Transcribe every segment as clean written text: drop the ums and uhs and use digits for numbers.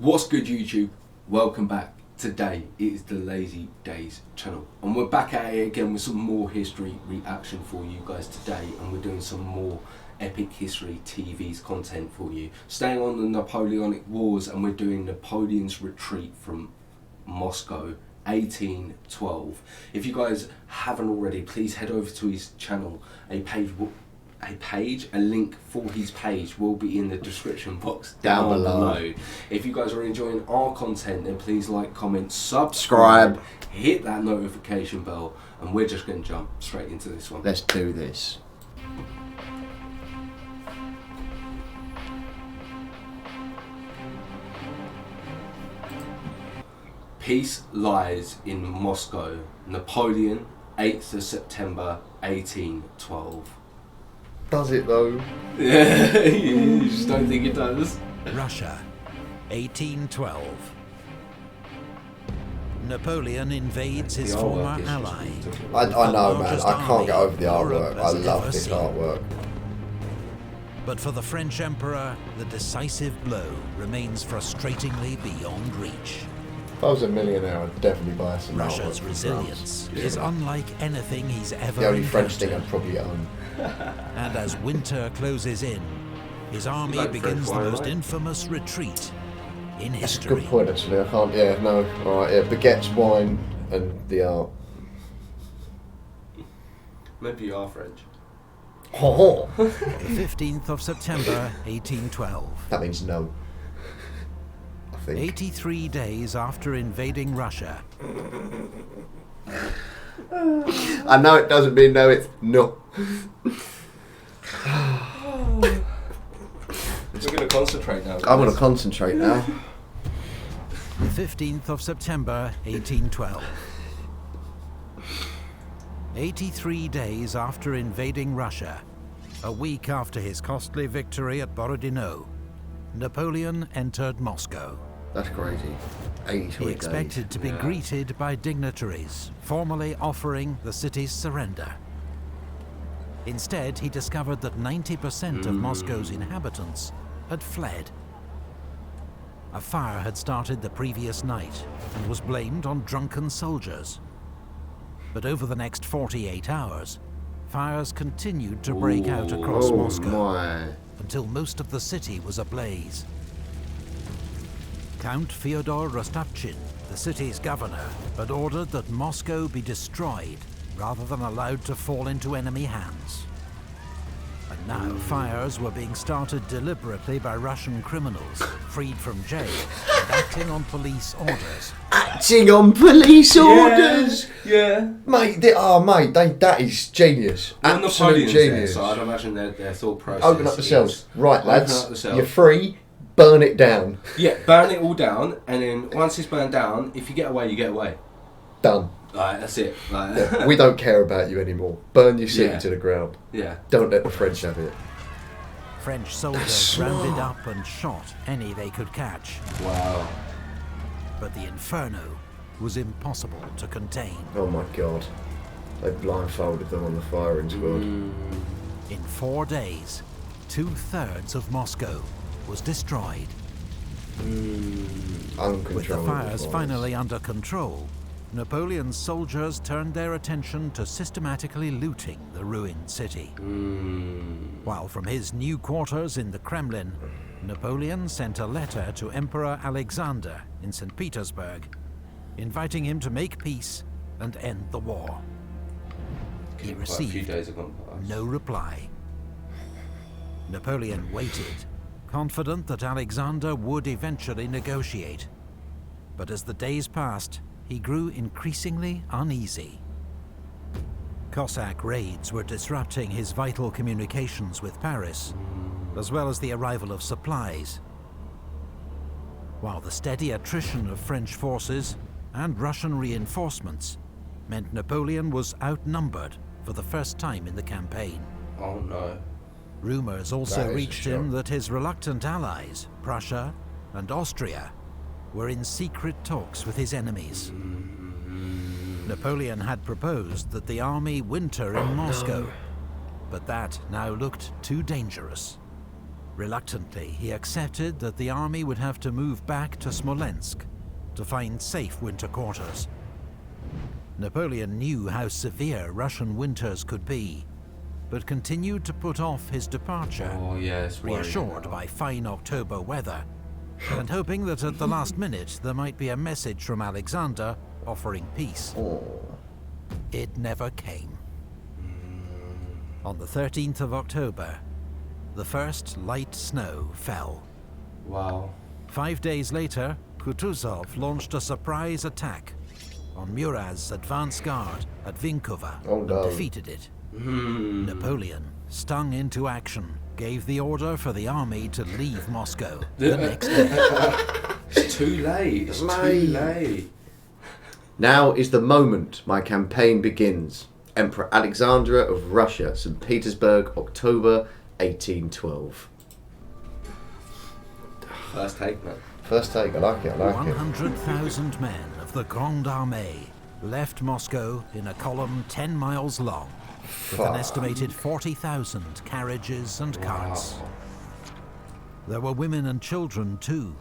What's good, YouTube? Welcome back. Today it is the LazyDaze channel, and we're back at it again with some more history reaction for you guys today, and we're doing some more epic history TV's content for you. Staying on the Napoleonic Wars, and we're doing Napoleon's retreat from Moscow 1812. If you guys haven't already, please head over to his channel. A link for his page will be in the description box down below. If you guys are enjoying our content, then please like, comment, subscribe, hit that notification bell, and we're just going to jump straight into this one. Let's do this. Peace lies in Moscow. Napoleon, 8th of September 1812. Does it though? Yeah, you just don't think it does. Russia, 1812. Napoleon invades his former ally. I know, man. I can't get over the artwork. I love this artwork. But for the French Emperor, the decisive blow remains frustratingly beyond reach. If I was a millionaire, I'd definitely buy some Russia's resilience is unlike anything he's ever the only encountered. French thing I'd probably own. And as winter closes in, his army begins the most infamous retreat in That's history. a good point, actually. I can't. Yeah, no. All right. Yeah, baguettes, wine, and the art. Maybe you are French. Oh. The 15th of September, 1812. That means no. I think. 83 days after invading Russia. I know it doesn't mean no. It's no. We're going to concentrate now. I'm going to concentrate now. The 15th of September, 1812. 83 days after invading Russia, a week after his costly victory at Berezina, Napoleon entered Moscow. That's crazy. 83 He expected to be greeted by dignitaries, formally offering the city's surrender. Instead, he discovered that 90% of Moscow's inhabitants had fled. A fire had started the previous night and was blamed on drunken soldiers. But over the next 48 hours, fires continued to break out across Moscow until most of the city was ablaze. Count Fyodor Rostopchin, the city's governor, had ordered that Moscow be destroyed rather than allowed to fall into enemy hands. And now fires were being started deliberately by Russian criminals, freed from jail and acting on police orders. Acting on police orders? Yeah. Mate, that is genius. Well, Absolute genius. So I'd imagine their thought process. Open up the cells. Right, lads. Open up the cells. You're free. Burn it down. Yeah, burn it all down, and then once it's burned down, if you get away, you get away. Done. Like, that's it. Like, Yeah, we don't care about you anymore. Burn your city to the ground. Yeah. Don't let the French have it. French soldiers rounded up and shot any they could catch. Wow. But the inferno was impossible to contain. Oh my god. They blindfolded them on the firing squad. In 4 days, 2/3 of Moscow was destroyed. Uncontrollable. With the fires finally under control, Napoleon's soldiers turned their attention to systematically looting the ruined city. While from his new quarters in the Kremlin, Napoleon sent a letter to Emperor Alexander in St. Petersburg, inviting him to make peace and end the war. He received no reply. Napoleon waited, confident that Alexander would eventually negotiate. But as the days passed, he grew increasingly uneasy. Cossack raids were disrupting his vital communications with Paris, as well as the arrival of supplies. While the steady attrition of French forces and Russian reinforcements meant Napoleon was outnumbered for the first time in the campaign. Oh no. Rumors also reached him that his reluctant allies, Prussia and Austria, were in secret talks with his enemies. Napoleon had proposed that the army winter in Moscow, but that now looked too dangerous. Reluctantly, he accepted that the army would have to move back to Smolensk to find safe winter quarters. Napoleon knew how severe Russian winters could be, but continued to put off his departure, reassured by fine October weather, and hoping that at the last minute there might be a message from Alexander offering peace. It never came. On the 13th of October, the first light snow fell. Wow. 5 days later, Kutuzov launched a surprise attack on Murat's advance guard at Vinkovo and defeated it. Napoleon, stung into action, gave the order for the army to leave Moscow the next day. It's too late. It's too late. Now is the moment my campaign begins. Emperor Alexander of Russia, St. Petersburg, October 1812. First take, man. First take, I like it, I like 100,000 men of the Grande Armée left Moscow in a column 10 miles long, with an estimated 40,000 carriages and carts. There were women and children too,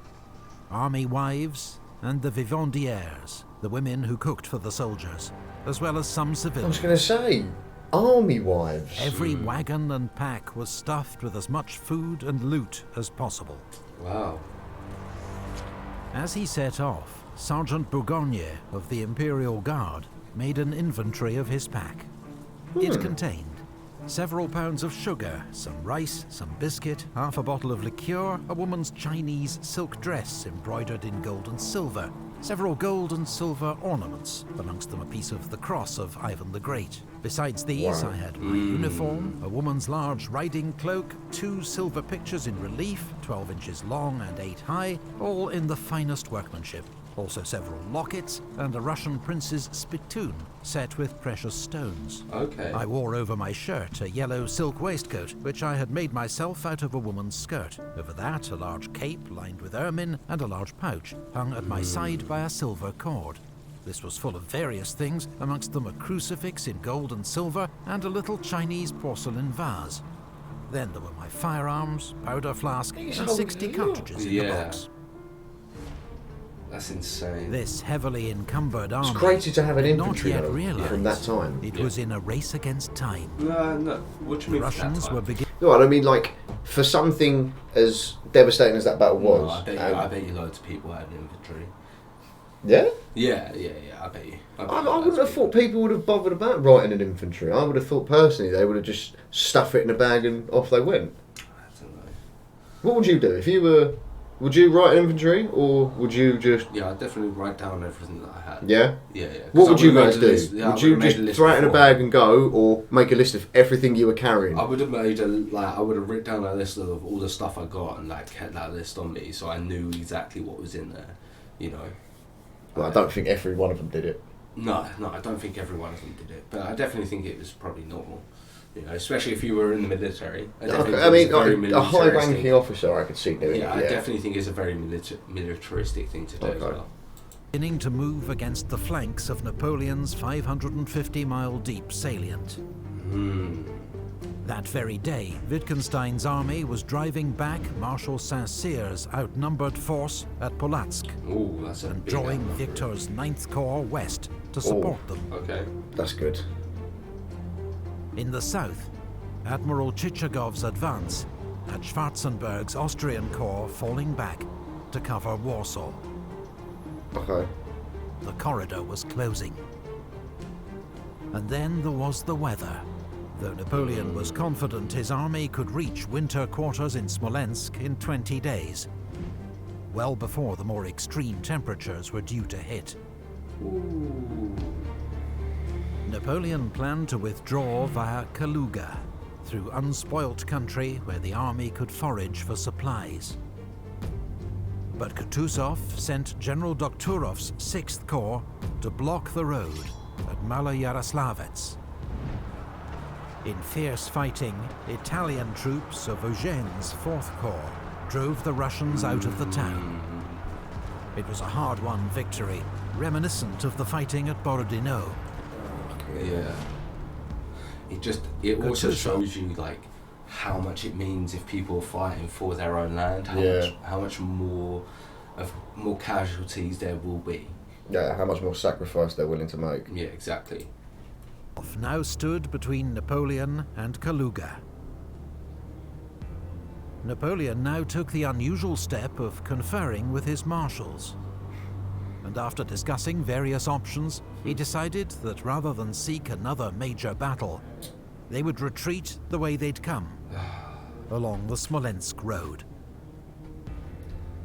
army wives and the vivandières, the women who cooked for the soldiers, as well as some civilians. I was going to say, army wives. Every wagon and pack was stuffed with as much food and loot as possible. Wow. As he set off, Sergeant Bourgogne of the Imperial Guard made an inventory of his pack. It contained several pounds of sugar, some rice, some biscuit, half a bottle of liqueur, a woman's Chinese silk dress embroidered in gold and silver, several gold and silver ornaments, amongst them a piece of the cross of Ivan the Great. Besides these, I had my uniform, a woman's large riding cloak, 2 silver pictures in relief, 12 inches long and 8 high, all in the finest workmanship. Also several lockets and a Russian prince's spittoon set with precious stones. Okay. I wore over my shirt a yellow silk waistcoat, which I had made myself out of a woman's skirt. Over that, a large cape lined with ermine and a large pouch hung at my side by a silver cord. This was full of various things, amongst them a crucifix in gold and silver and a little Chinese porcelain vase. Then there were my firearms, powder flask, and 60 cartridges in the box. That's insane. This heavily encumbered army It's crazy to have an did not infantry yet though, realize from that time. it was in a race against time. No. What do you mean? The Russians were beginning. No, I mean, like, for something as devastating as that battle was. No, I bet you loads of people had infantry. Yeah? Yeah, I bet you. I wouldn't have thought people would have bothered about writing an infantry. I would have thought personally they would have just stuffed it in a bag and off they went. I don't know. What would you do if you were? Would you write an infantry or would you just? Yeah, I'd definitely write down everything that I had. Yeah. Yeah. What would you guys do? Would you just throw it in a bag and go, or make a list of everything you were carrying? I would have made I would have written down a list of all the stuff I got and kept that list on me, so I knew exactly what was in there. You know. Well, I don't think every one of them did it. No, I don't think every one of them did it, but I definitely think it was probably normal. You know, especially if you were in the military. I mean, a high-ranking officer, I could see doing it. Yeah, I definitely think it's a very militaristic thing to do as well. Beginning to move against the flanks of Napoleon's 550-mile deep salient. That very day, Wittgenstein's army was driving back Marshal Saint-Cyr's outnumbered force at Polotsk and drawing Victor's 9th Corps west to support them. Okay. That's good. In the south, Admiral Chichagov's advance had Schwarzenberg's Austrian Corps falling back to cover Warsaw. Okay. The corridor was closing. And then there was the weather. Though Napoleon was confident his army could reach winter quarters in Smolensk in 20 days, well before the more extreme temperatures were due to hit. Napoleon planned to withdraw via Kaluga, through unspoilt country where the army could forage for supplies. But Kutuzov sent General Dokhturov's 6th Corps to block the road at Maloyaroslavets. In fierce fighting, Italian troops of Eugene's 4th Corps drove the Russians out of the town. It was a hard-won victory, reminiscent of the fighting at Berezina. Yeah. It also shows you how much it means if people are fighting for their own land, how much more casualties there will be. Yeah, how much more sacrifice they're willing to make. Yeah, exactly. Now stood between Napoleon and Kaluga. Napoleon now took the unusual step of conferring with his marshals. And after discussing various options, he decided that rather than seek another major battle, they would retreat the way they'd come, along the Smolensk road.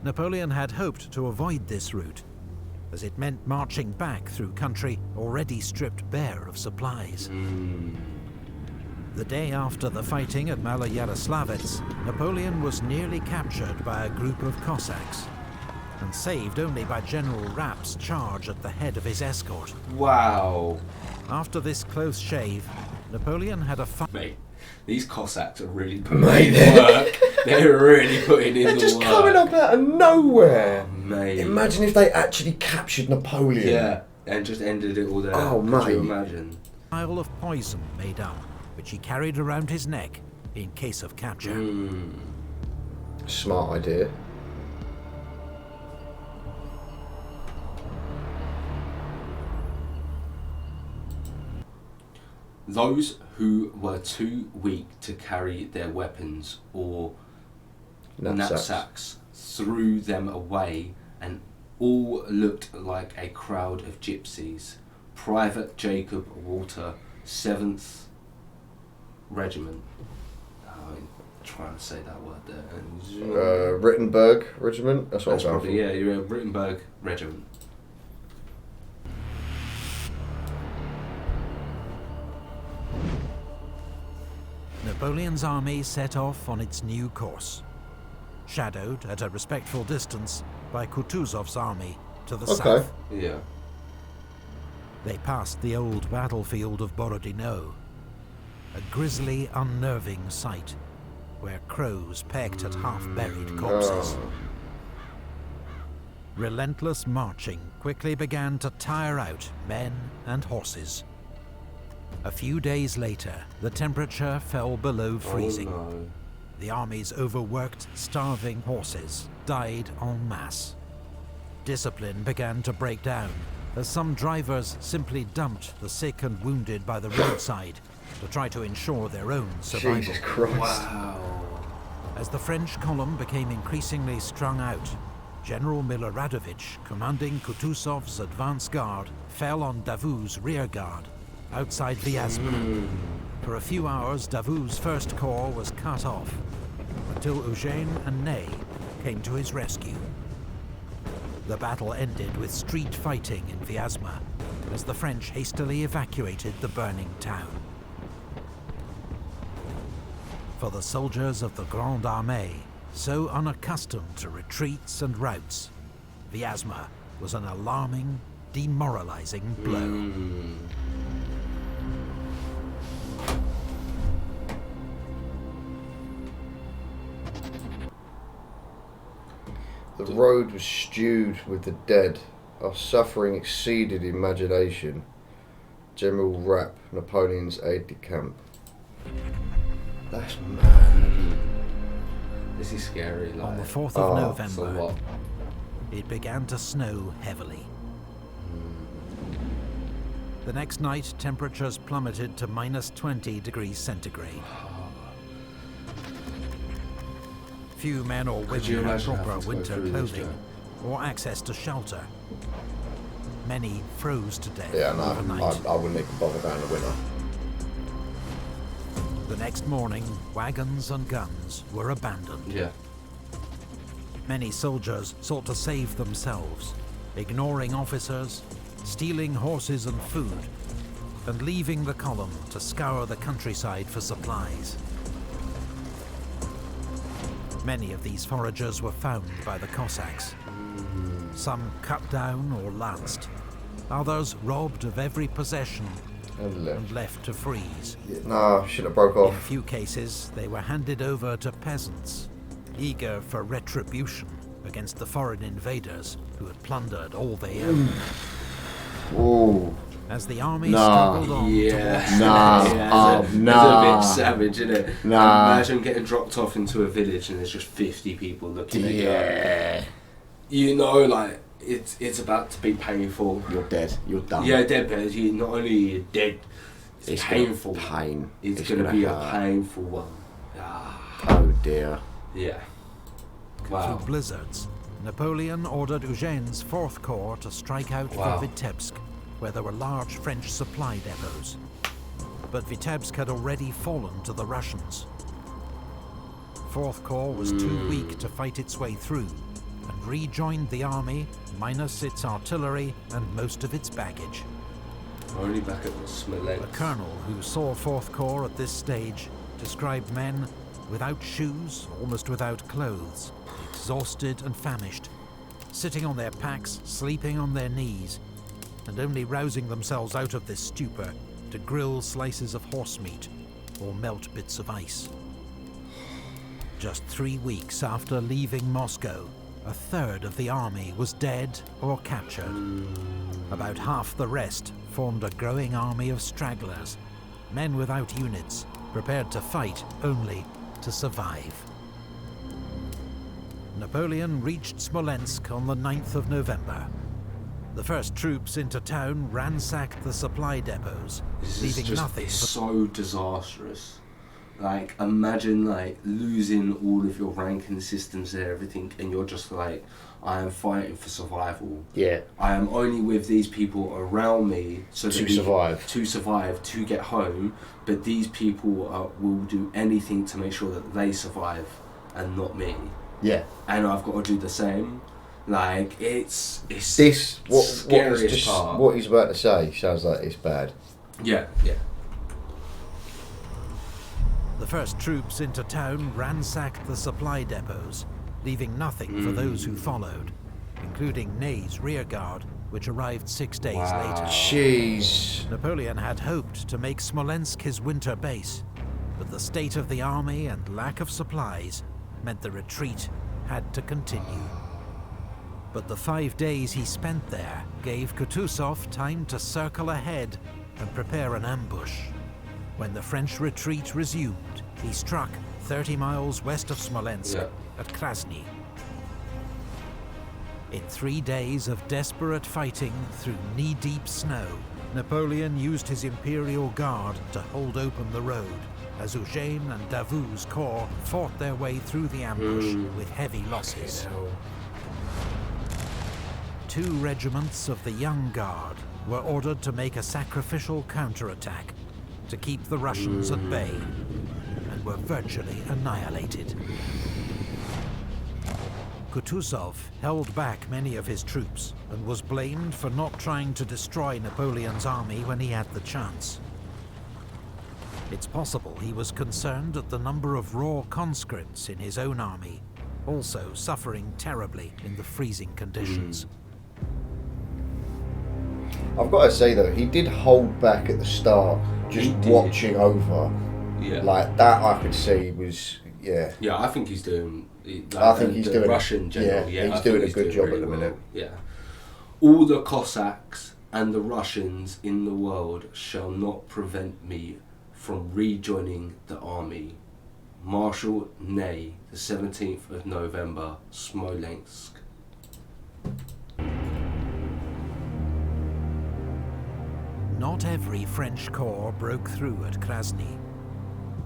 Napoleon had hoped to avoid this route, as it meant marching back through country already stripped bare of supplies. The day after the fighting at Maloyaroslavets, Napoleon was nearly captured by a group of Cossacks, and saved only by General Rapp's charge at the head of his escort. Wow. After this close shave, Napoleon had a Mate, these Cossacks are really putting in the work. They're really putting in the work. They're just coming up out of nowhere. Oh, mate. Imagine if they actually captured Napoleon. Yeah, and just ended it all there. Oh, mate. Could you imagine? a vial of poison made up, which he carried around his neck in case of capture. Smart idea. Those who were too weak to carry their weapons or knapsacks threw them away, and all looked like a crowd of gypsies. Private Jacob Walter, 7th Regiment. I'm trying to say that word there. Rittenberg Regiment? That's what That's I'm probably, yeah, you're a Rittenberg Regiment. Napoleon's army set off on its new course, shadowed at a respectful distance by Kutuzov's army to the south. Yeah. They passed the old battlefield of Borodino, a grisly, unnerving sight where crows pecked at half-buried corpses. Relentless marching quickly began to tire out men and horses. A few days later, the temperature fell below freezing. Oh, no. The army's overworked, starving horses died en masse. Discipline began to break down, as some drivers simply dumped the sick and wounded by the roadside to try to ensure their own survival. Jesus Christ. Wow. As the French column became increasingly strung out, General Miloradovich, commanding Kutuzov's advance guard, fell on Davout's rear guard outside Vyazma. For a few hours, Davout's first corps was cut off, until Eugène and Ney came to his rescue. The battle ended with street fighting in Vyazma, as the French hastily evacuated the burning town. For the soldiers of the Grande Armée, so unaccustomed to retreats and routes, Vyazma was an alarming, demoralizing blow. The road was stewed with the dead. Our suffering exceeded imagination. General Rapp, Napoleon's aide-de-camp. That's mad. This is scary. Like, On the 4th of November, so what? it began to snow heavily. The next night, temperatures plummeted to -20 degrees centigrade. Few men or Could you women had imagine proper having to go winter through this, clothing or access to shelter. Many froze to death Yeah, no, overnight. I wouldn't even bother going in the winter. The next morning, wagons and guns were abandoned. Yeah. Many soldiers sought to save themselves, ignoring officers, stealing horses and food, and leaving the column to scour the countryside for supplies. Many of these foragers were found by the Cossacks. Some cut down or lanced, others robbed of every possession and left to freeze. No, should have broke In a off. few cases, they were handed over to peasants, eager for retribution against the foreign invaders who had plundered all they owned. Ooh. As the army struggled on towards It's a bit savage, isn't it? Imagine getting dropped off into a village and there's just 50 people looking at you. You know, like, it's about to be painful. You're dead. You're done. Yeah, dead, but not only are you dead, it's painful. It's going to be a painful one. Oh dear. Yeah. Wow. Through blizzards, Napoleon ordered Eugene's 4th Corps to strike out for Vitebsk, where there were large French supply depots. But Vitebsk had already fallen to the Russians. 4th Corps was too weak to fight its way through, and rejoined the army, minus its artillery and most of its baggage. Only back at the Smolensk. The colonel who saw 4th Corps at this stage described men without shoes, almost without clothes, exhausted and famished, sitting on their packs, sleeping on their knees, and only rousing themselves out of this stupor to grill slices of horse meat or melt bits of ice. Just 3 weeks after leaving Moscow, a third of the army was dead or captured. About half the rest formed a growing army of stragglers, men without units, prepared to fight only to survive. Napoleon reached Smolensk on the 9th of November. The first troops into town ransacked the supply depots, leaving nothing. It's so disastrous. Like, imagine like losing all of your ranking systems and everything, and you're just like, I am fighting for survival. Yeah. I am only with these people around me to survive, to get home. But these people will do anything to make sure that they survive, and not me. Yeah. And I've got to do the same. Like, it's what he's about to say sounds like it's bad. Yeah. The first troops into town ransacked the supply depots, leaving nothing for those who followed, including Ney's rearguard, which arrived 6 days later. Jeez. Napoleon had hoped to make Smolensk his winter base, but the state of the army and lack of supplies meant the retreat had to continue. But the 5 days he spent there gave Kutuzov time to circle ahead and prepare an ambush. When the French retreat resumed, he struck 30 miles west of Smolensk at Krasny. In 3 days of desperate fighting through knee-deep snow, Napoleon used his Imperial Guard to hold open the road, as Eugene and Davout's corps fought their way through the ambush with heavy losses. 2 regiments of the Young Guard were ordered to make a sacrificial counterattack to keep the Russians at bay, and were virtually annihilated. Kutuzov held back many of his troops and was blamed for not trying to destroy Napoleon's army when he had the chance. It's possible he was concerned at the number of raw conscripts in his own army, also suffering terribly in the freezing conditions. I've got to say though, he did hold back at the start, just watching over. Yeah. Like that I could see was, Yeah, I think he's doing... I think he's doing... Russian general, he's doing a good job at the minute. Yeah. All the Cossacks and the Russians in the world shall not prevent me from rejoining the army. Marshal Ney, the 17th of November, Smolensk. Not every French corps broke through at Krasny.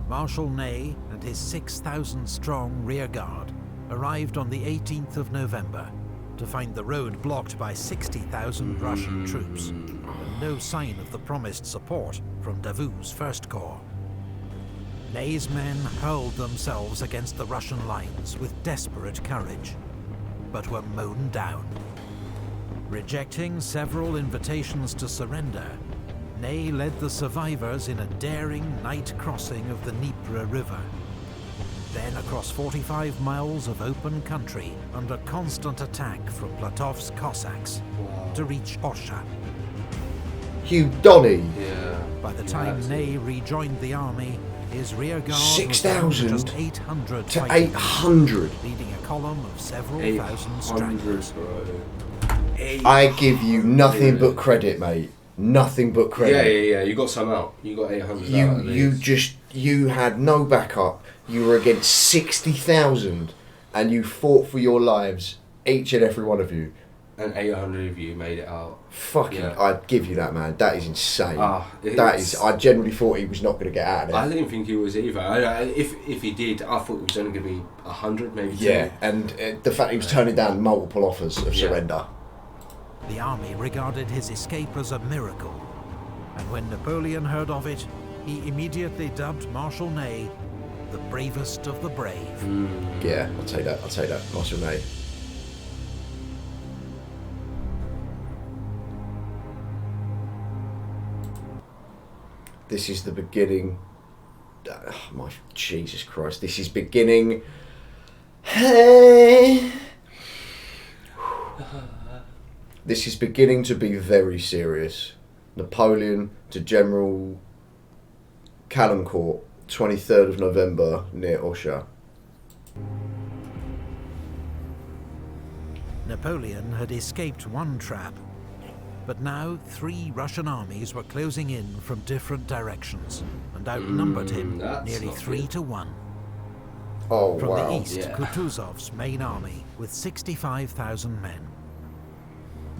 Marshal Ney and his 6,000-strong rearguard arrived on the 18th of November to find the road blocked by 60,000 Russian troops, and no sign of the promised support from Davout's 1st Corps. Ney's men hurled themselves against the Russian lines with desperate courage, but were mown down. Rejecting several invitations to surrender, Ney led the survivors in a daring night crossing of the Dnieper River, then across 45 miles of open country under constant attack from Platov's Cossacks to reach Orsha. Hugh Donny. Yeah. By the time Ney rejoined the army, his rearguard 6,000 was just 800 to fighters, 800. leading a column of several thousand stragglers. I give you nothing but credit, mate. nothing but credit. Yeah. You got some out. You got 800 out. You had no backup. You were against 60,000, and you fought for your lives, each and every one of you. And 800 of you made it out. Fucking, Yeah. I'd give you that, man. That is insane. That is. I genuinely thought he was not going to get out of there. I didn't think he was either. If he did, I thought it was only going to be 100, maybe. Yeah, 2. and the fact he was turning down multiple offers of surrender. The army regarded his escape as a miracle, and when Napoleon heard of it, he immediately dubbed Marshal Ney the bravest of the brave. Yeah, I'll take that, Marshal Ney. This is the beginning. Oh, my Jesus Christ! This is beginning. Hey. This is beginning to be very serious. Napoleon to General Calancourt, 23rd of November, near Osha. Napoleon had escaped one trap, but now 3 Russian armies were closing in from different directions and outnumbered him nearly 3 to 1. Oh, From wow. the east, Kutuzov's main army with 65,000 men.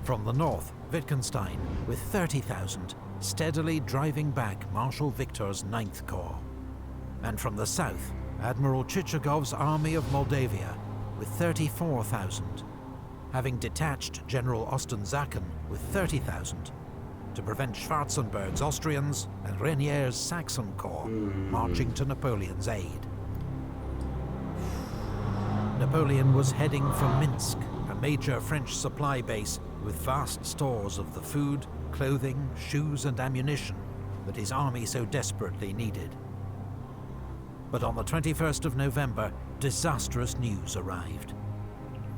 From the north, Wittgenstein with 30,000, steadily driving back Marshal Victor's 9th Corps. And from the south, Admiral Chichagov's army of Moldavia with 34,000, having detached General Ostensaken with 30,000 to prevent Schwarzenberg's Austrians and Reynier's Saxon Corps marching to Napoleon's aid. Napoleon was heading for Minsk, a major French supply base with vast stores of the food, clothing, shoes and ammunition that his army so desperately needed. But on the 21st of November, disastrous news arrived.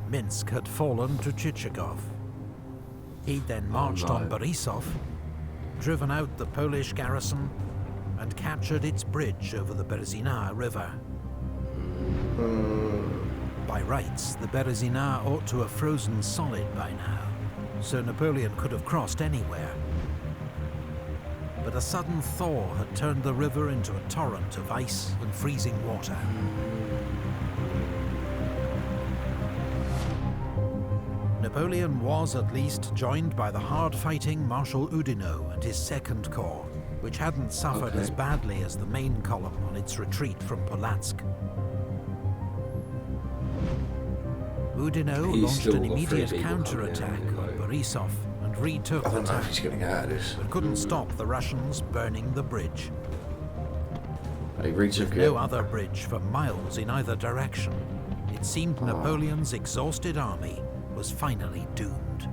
Minsk had fallen to Chichagov. He then marched on Borisov, driven out the Polish garrison, and captured its bridge over the Berezina river. By rights, the Berezina ought to have frozen solid by now, so Napoleon could have crossed anywhere. But a sudden thaw had turned the river into a torrent of ice and freezing water. Napoleon was at least joined by the hard-fighting Marshal Oudinot and his 2nd Corps, which hadn't suffered as badly as the main column on its retreat from Polotsk. Oudinot launched an immediate counterattack on Borisov and retook the town, but couldn't stop the Russians burning the bridge. With no other bridge for miles in either direction, it seemed Napoleon's exhausted army was finally doomed.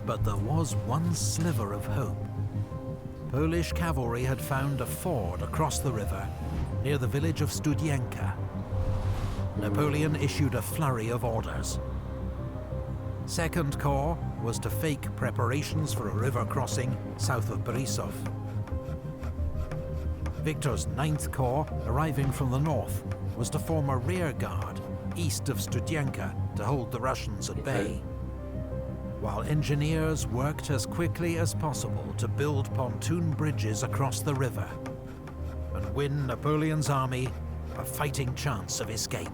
But there was one sliver of hope. Polish cavalry had found a ford across the river near the village of Studienka. Napoleon issued a flurry of orders. 2nd Corps was to fake preparations for a river crossing south of Borisov. Victor's 9th Corps, arriving from the north, was to form a rear guard east of Studienka to hold the Russians at bay, while engineers worked as quickly as possible to build pontoon bridges across the river and win Napoleon's army a fighting chance of escape.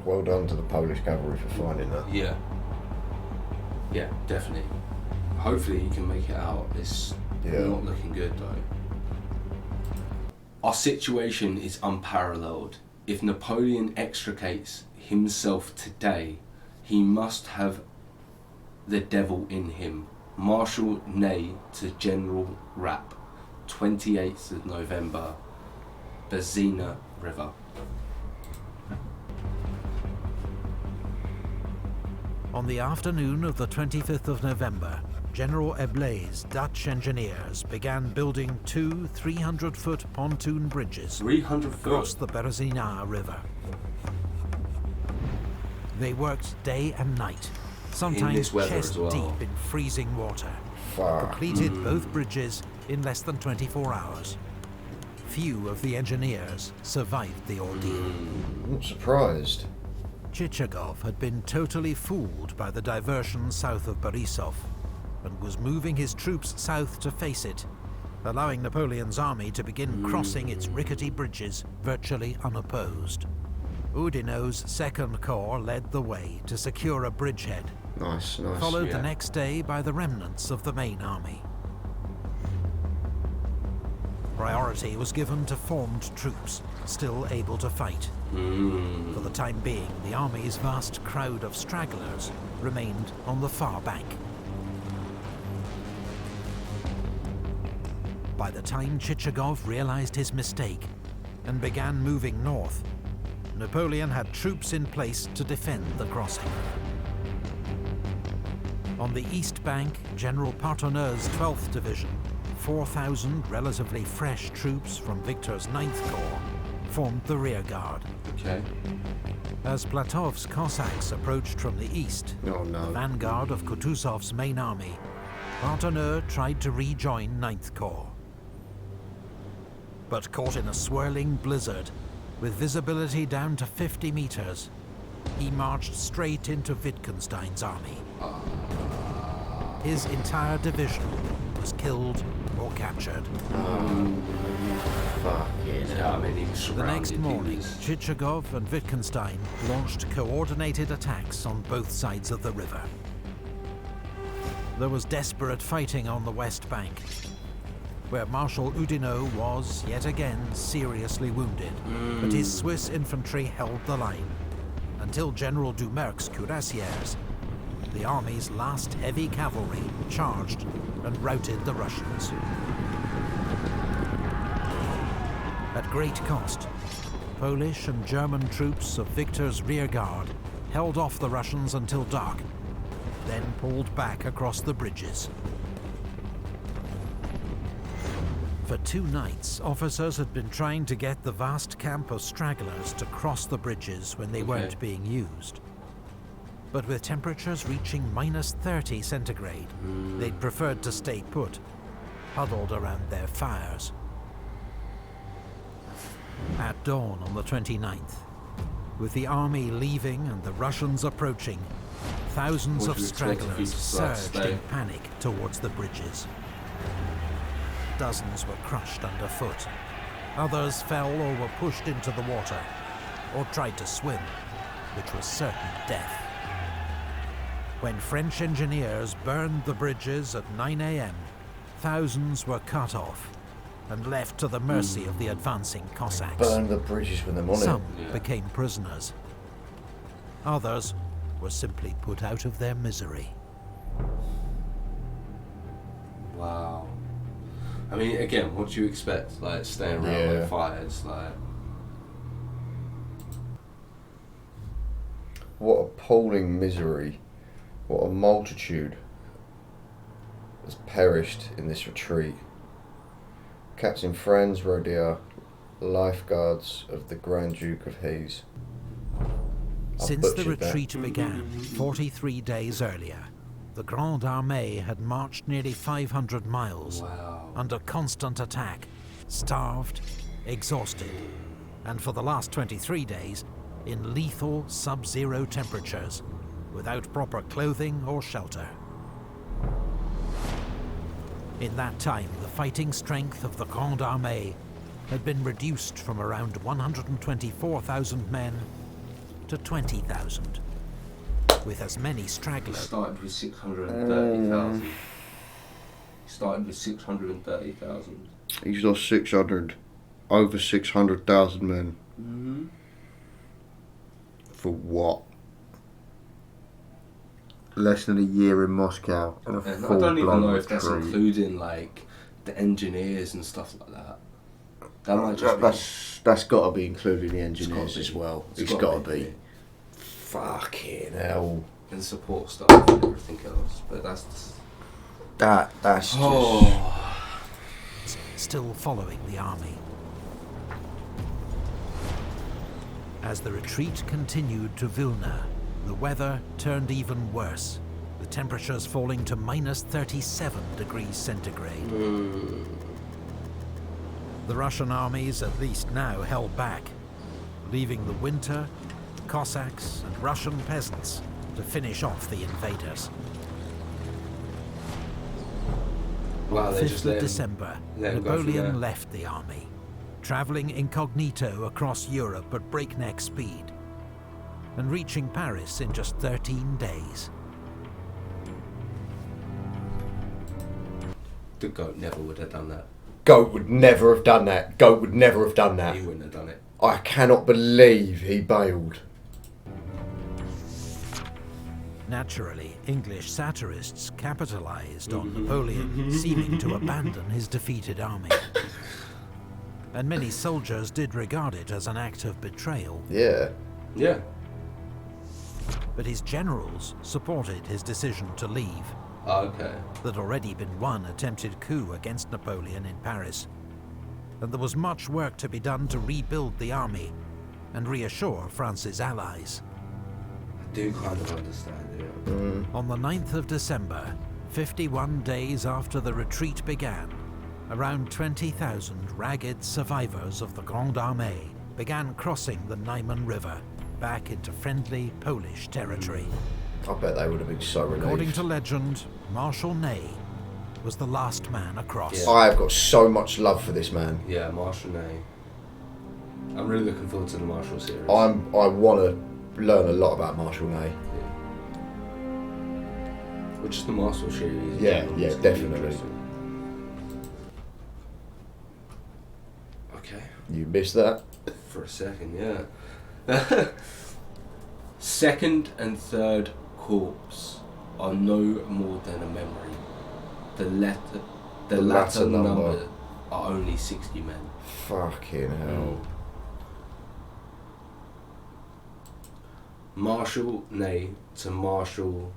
Well done to the Polish cavalry for finding that. Yeah, definitely. Hopefully he can make it out. It's not looking good though. Our situation is unparalleled. If Napoleon extricates himself today, he must have the devil in him. Marshal Ney to General Rapp, 28th of November, Berezina River. On the afternoon of the 25th of November, General Eblay's Dutch engineers began building 2 300-foot pontoon bridges across the Berezina River. They worked day and night, sometimes chest deep in freezing water. Completed both bridges in less than 24 hours. Few of the engineers survived the ordeal. I'm not surprised. Chichagov had been totally fooled by the diversion south of Borisov. and was moving his troops south to face it, allowing Napoleon's army to begin crossing its rickety bridges virtually unopposed. Oudinot's 2nd Corps led the way to secure a bridgehead, Nice. followed the next day by the remnants of the main army. Priority was given to formed troops, still able to fight. For the time being, the army's vast crowd of stragglers remained on the far bank. By the time Chichagov realized his mistake and began moving north, Napoleon had troops in place to defend the crossing. On the east bank, General Partonneux's 12th Division, 4,000 relatively fresh troops from Victor's 9th Corps, formed the rearguard. Okay. As Platov's Cossacks approached from the east, Oh the no. vanguard of Kutuzov's main army, Partonneux tried to rejoin 9th Corps. But caught in a swirling blizzard, with visibility down to 50 meters, he marched straight into Wittgenstein's army. His entire division was killed or captured. Fucking Yeah, I mean, he was The surrounded. next morning, Chichagov and Wittgenstein launched coordinated attacks on both sides of the river. There was desperate fighting on the west bank, where Marshal Oudinot was, yet again, seriously wounded, but his Swiss infantry held the line, until General Doumerc's cuirassiers, the army's last heavy cavalry, charged and routed the Russians. At great cost, Polish and German troops of Victor's rearguard held off the Russians until dark, then pulled back across the bridges. For 2 nights, officers had been trying to get the vast camp of stragglers to cross the bridges when they weren't being used. But with temperatures reaching -30 centigrade, they'd preferred to stay put, huddled around their fires. At dawn on the 29th, with the army leaving and the Russians approaching, thousands of stragglers surged in panic towards the bridges. Dozens were crushed underfoot. Others fell or were pushed into the water, or tried to swim, which was certain death. When French engineers burned the bridges at 9 a.m., thousands were cut off and left to the mercy of the advancing Cossacks. burn the bridges when they're on Some it. became prisoners. Others were simply put out of their misery. Wow. I mean, again, what do you expect? Like, staying around by fires, like... What appalling misery. What a multitude has perished in this retreat. Captain Franz Rodier, lifeguards of the Grand Duke of Hesse. Since the retreat began 43 days earlier, the Grande Armée had marched nearly 500 miles under constant attack, starved, exhausted, and for the last 23 days in lethal sub-zero temperatures, without proper clothing or shelter. In that time, the fighting strength of the Grande Armée had been reduced from around 124,000 men to 20,000, with as many stragglers. Started with 630,000. Started with 630,000. He's lost over 600,000 men. Mm-hmm. For what? Less than a year in Moscow and a And I full don't even know blown if that's retreat. including like the engineers and stuff like that. That might just That's got to be including the It's engineers gotta as be. well. It's It's gotta got to be, be. yeah. Fucking hell. and support stuff and everything else. But that's just... That's just. Oh. Still following the army. As the retreat continued to Vilna, the weather turned even worse, the temperatures falling to -37 degrees centigrade. The Russian armies at least now held back, leaving the winter, Cossacks and Russian peasants to finish off the invaders. Wow, On the they 5th just of December, let him go from there. Napoleon left the army, travelling incognito across Europe at breakneck speed, and reaching Paris in just 13 days. The goat never would have done that. Goat would never have done that. Goat would never have done that. He wouldn't have done it. I cannot believe he bailed. Naturally, English satirists capitalised on Napoleon seeming to abandon his defeated army. And many soldiers did regard it as an act of betrayal. Yeah. Yeah. But his generals supported his decision to leave. Okay. There'd already been one attempted coup against Napoleon in Paris, and there was much work to be done to rebuild the army and reassure France's allies. I do kind of understand it. On the 9th of December, 51 days after the retreat began, around 20,000 ragged survivors of the Grande Armée began crossing the Niemen River back into friendly Polish territory. I bet they would have been so relieved. According to legend, Marshal Ney was the last man across. Yeah. I have got so much love for this man. Yeah, Marshal Ney. I'm really looking forward to the Marshal series. I want to learn a lot about Marshal Ney. Which is the Marshal series. Yeah, yeah, It's gonna be definitely. interesting. Okay. You missed that? For a second, yeah. Second and third corpse are no more than a memory. The latter number are only 60 men. Fucking hell. Marshal Ney to Marshal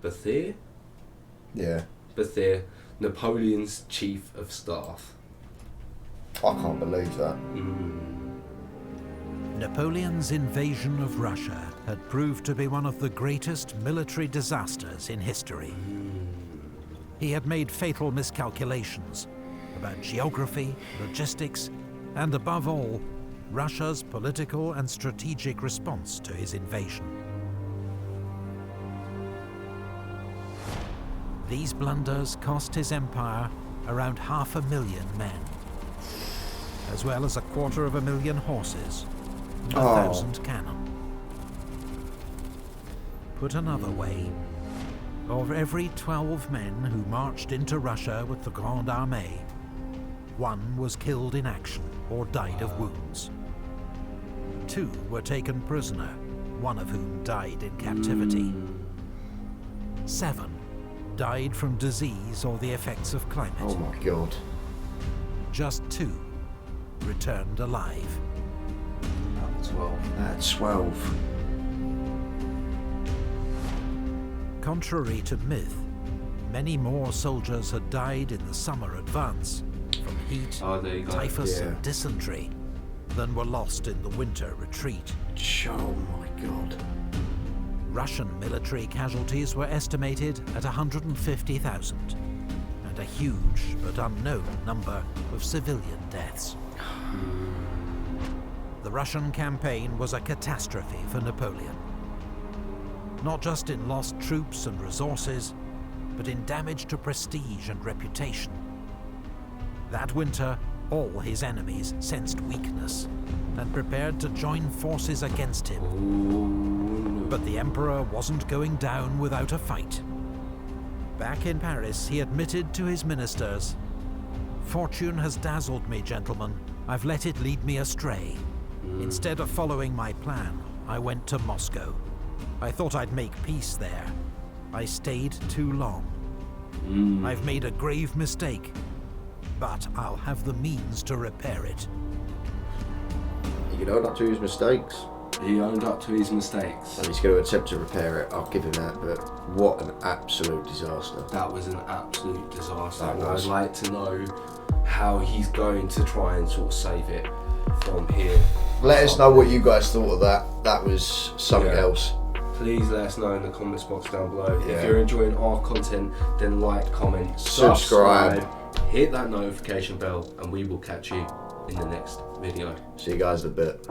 Berthier? Yeah. Berthier, Napoleon's chief of staff. I can't believe that. Napoleon's invasion of Russia had proved to be one of the greatest military disasters in history. He had made fatal miscalculations about geography, logistics, and above all, Russia's political and strategic response to his invasion. These blunders cost his empire around 500,000 men, as well as 250,000 horses and 1,000 cannon. Put another way, of every 12 men who marched into Russia with the Grande Armée, one was killed in action or died of wounds. 2 were taken prisoner, one of whom died in captivity. 7 died from disease or the effects of climate. Oh my god. Just 2 returned alive. 12. That's 12. Contrary to myth, many more soldiers had died in the summer advance from heat, Oh, there you go. typhus Yeah. and dysentery than were lost in the winter retreat. Oh my god. Russian military casualties were estimated at 150,000, and a huge but unknown number of civilian deaths. The Russian campaign was a catastrophe for Napoleon. Not just in lost troops and resources, but in damage to prestige and reputation. That winter, all his enemies sensed weakness and prepared to join forces against him. But the Emperor wasn't going down without a fight. Back in Paris, he admitted to his ministers, "Fortune has dazzled me, gentlemen. I've let it lead me astray. Instead of following my plan, I went to Moscow. I thought I'd make peace there. I stayed too long. I've made a grave mistake, but I'll have the means to repair it." You can own up to his mistakes. He owned up to his mistakes. And he's going to attempt to repair it. I'll give him that, but what an absolute disaster. That was an absolute disaster. That And was. I'd like to know how he's going to try and sort of save it from here. Let us know what you guys thought of that. That was something Yeah. else. Please let us know in the comments box down below. Yeah. If you're enjoying our content, then like, comment, Subscribe. hit that notification bell, and we will catch you in the next video. See you guys in a bit.